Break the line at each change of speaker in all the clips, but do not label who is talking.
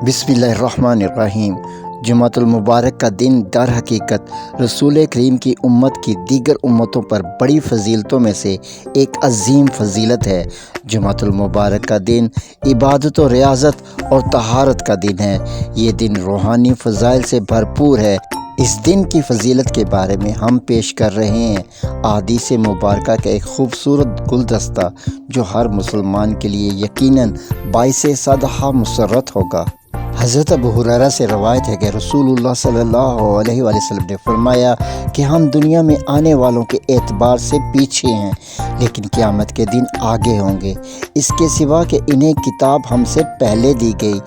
बिस्मिल्लाहिर्रहमानिर्रहीम। जुमातुल मुबारक का दिन दर हकीकत रसूल करीम की उम्मत की दीगर उम्मतों पर बड़ी फ़जीलतों में से एक अजीम फ़जीलत है। जुमातुल मुबारक का दिन इबादत और रियाज़त और तहारत का दिन है। ये दिन रूहानी फ़ज़ाइल से भरपूर है। इस दिन की फ़जीलत के बारे में हम पेश कर रहे हैं अहादीस मुबारक का एक खूबसूरत गुलदस्ता, जो हर मुसलमान के लिए यकीनन बाइसे सदहा मुसर्रत होगा। हज़रत अबू हुरैरा से रवायत है कि रसूलुल्लाह सल्लल्लाहु अलैहि वसल्लम ने फरमाया कि हम दुनिया में आने वालों के एतबार से पीछे हैं, लेकिन क़यामत के दिन आगे होंगे, इसके सिवा कि इन्हें किताब हमसे पहले दी गई।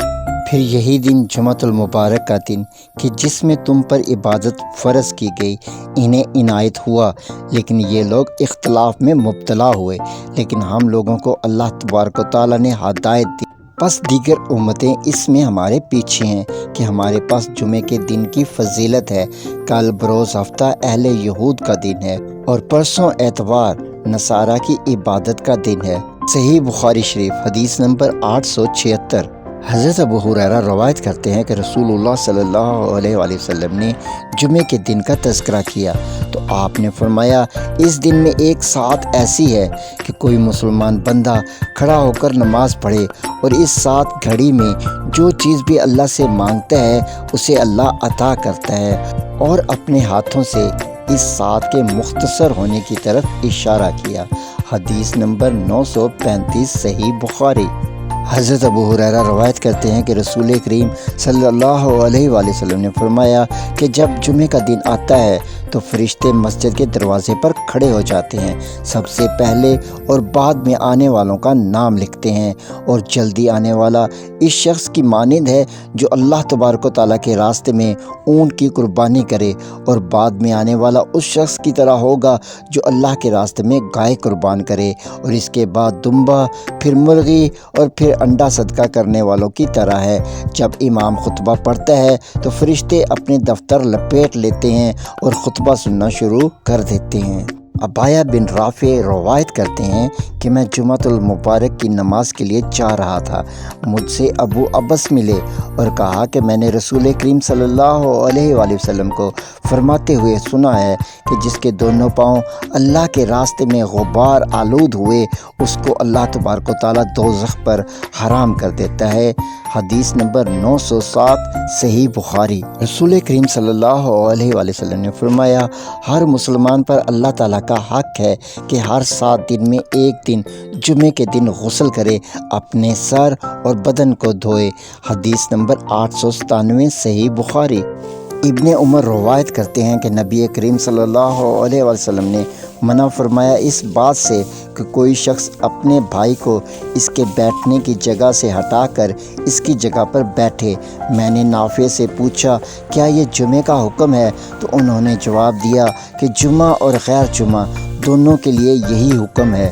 फिर यही दिन जुमातुल मुबारक का दिन कि जिसमें तुम पर इबादत फ़र्ज़ की गई, इन्हें इनायत हुआ, लेकिन ये लोग इख्तलाफ में मुब्तला हुए। लेकिन हम लोगों को अल्लाह तबारक व तआला ने हिदायत दी। बस दीगर उम्मतें इसमें हमारे पीछे हैं कि हमारे पास जुमे के दिन की फ़जीलत है। कल बरोज़ हफ्ता अहले यहूद का दिन है और परसों एतवार नसारा की इबादत का दिन है। सही बुखारी शरीफ हदीस नंबर 876। हज़रत अबू हुरैरा रवायत करते हैं कि रसूलुल्लाह सल्लल्लाहु अलैहि वसल्लम ने जुमे के दिन का तज़किरा किया तो आपने फरमाया, इस दिन में एक सात ऐसी है कि कोई मुसलमान बंदा खड़ा होकर नमाज़ पढ़े और इस सात घड़ी में जो चीज़ भी अल्लाह से मांगता है उसे अल्लाह अता करता है, और अपने हाथों से इस सात के मुख्तसर होने की तरफ इशारा किया। हदीस नंबर 935 सही बुखारी। हज़रत अबू हुरैरा रवायत करते हैं कि रसूल करीम सल्लल्लाहु अलैहि वसल्लम ने फरमाया कि जब जुमे का दिन आता है तो फरिश्ते मस्जिद के दरवाज़े पर खड़े हो जाते हैं। सबसे पहले और बाद में आने वालों का नाम लिखते हैं, और जल्दी आने वाला इस शख्स की मानिंद है जो अल्लाह तबारक व तआला के रास्ते में ऊँट की कुर्बानी करे, और बाद में आने वाला उस शख्स की तरह होगा जो अल्लाह के रास्ते में गाय कुर्बान करे, और इसके बाद दुम्बा, फिर मुर्गी और फिर अंडा सदका करने वालों की तरह है। जब इमाम खुतबा पढ़ता है तो फरिश्ते अपने दफ्तर लपेट लेते हैं और खुतबा सुनना शुरू कर देते हैं। अबाया बिन राफ़े रवायत करते हैं कि मैं जुमातुल मुबारक की नमाज के लिए जा रहा था। मुझसे अबू अब्बस मिले और कहा कि मैंने रसूल करीम सल्लल्लाहु अलैहि वसल्लम को फरमाते हुए सुना है कि जिसके दोनों पाँव अल्लाह के रास्ते में गुबार आलूद हुए, उसको अल्लाह तबारक व तआला दोज़ख पर हराम कर देता है। हदीस नंबर 907 सही बुखारी। रसूल करीम सल्लल्लाहु अलैहि वसल्लम ने फरमाया, हर मुसलमान पर अल्लाह ताला का हक है कि हर 7 दिन में एक दिन जुमे के दिन गुस्ल करे, अपने सर और बदन को धोए। हदीस नंबर 897 सही बुखारी। इब्ने उमर रवायत करते हैं कि नबी करीम सल्लल्लाहु अलैहि वसल्लम ने मना फरमाया इस बात से कि कोई शख्स अपने भाई को इसके बैठने की जगह से हटाकर इसकी जगह पर बैठे। मैंने नाफे से पूछा, क्या ये जुमे का हुक्म है? तो उन्होंने जवाब दिया कि जुमा और गैर जुमा दोनों के लिए यही हुक्म है।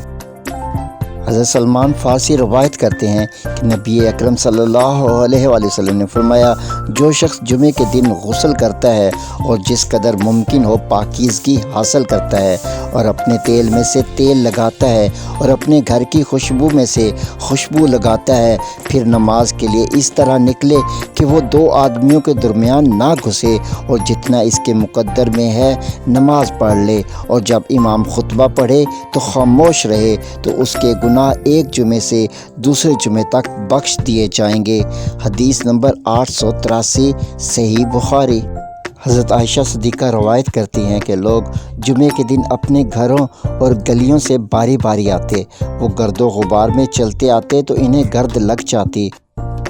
हज़रत सलमान फ़ारसी रवायत करते हैं कि नबी अकरम सल्लल्लाहु अलैहि वसल्लम ने फरमाया, जो शख्स जुमे के दिन गुस्ल करता है और जिस कदर मुमकिन हो पाकीज़गी हासिल करता है और अपने तेल में से तेल लगाता है और अपने घर की खुशबू में से खुशबू लगाता है, फिर नमाज के लिए इस तरह निकले कि वो 2 आदमियों के दरमियान ना घुसे, और जितना इसके मुकद्दर में है नमाज पढ़ ले, और जब इमाम खुतबा पढ़े तो खामोश रहे, तो उसके गुनाह एक जुमे से दूसरे जुमे तक बख्श दिए जाएंगे। हदीस नंबर 883 सही बुखारी। हज़रत आयशा सिद्दीक़ा रवायत करती हैं कि लोग जुमे के दिन अपने घरों और गलियों से बारी बारी आते। वो गर्दो गुबार में चलते आते तो इन्हें गर्द लग जाती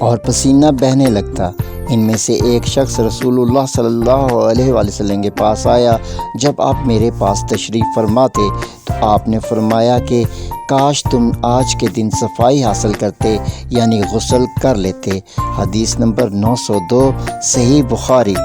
और पसीना बहने लगता। इनमें से एक शख्स रसूलुल्लाह सल्लल्लाहु अलैहि वसल्लम के पास आया। जब आप मेरे पास तशरीफ़ फरमा थे तो आपने फरमाया कि काश तुम आज के दिन सफाई हासिल करते, यानी गुस्ल कर लेते। हदीस नंबर 902 सही बुखारी।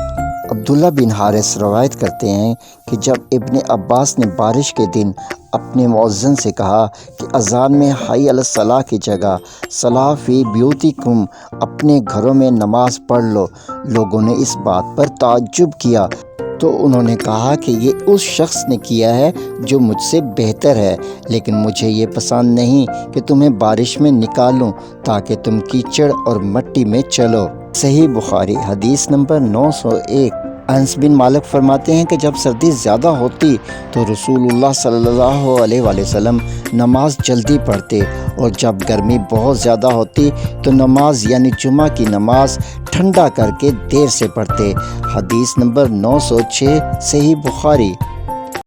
अब्दुल्ला बिन हारिस रवायत करते हैं कि जब इब्ने अब्बास ने बारिश के दिन अपने मुअज्जिन से कहा कि अज़ान में हाई अल सलाह की जगह सलाह फ़ी ब्यूतिकुम, अपने घरों में नमाज पढ़ लो, लोगों ने इस बात पर ताज्जुब किया तो उन्होंने कहा कि ये उस शख्स ने किया है जो मुझसे बेहतर है, लेकिन मुझे ये पसंद नहीं कि तुम्हें बारिश में निकालूं ताकि तुम कीचड़ और मट्टी में चलो। صحیح بخاری حدیث نمبر 901۔ انس بن مالک فرماتے ہیں کہ جب سردی زیادہ ہوتی تو رسول اللہ صلی اللہ علیہ وآلہ وسلم نماز جلدی پڑھتے، اور جب گرمی بہت زیادہ ہوتی تو نماز یعنی جمعہ کی نماز ٹھنڈا کر کے دیر سے پڑھتے۔ حدیث نمبر 906 صحیح بخاری۔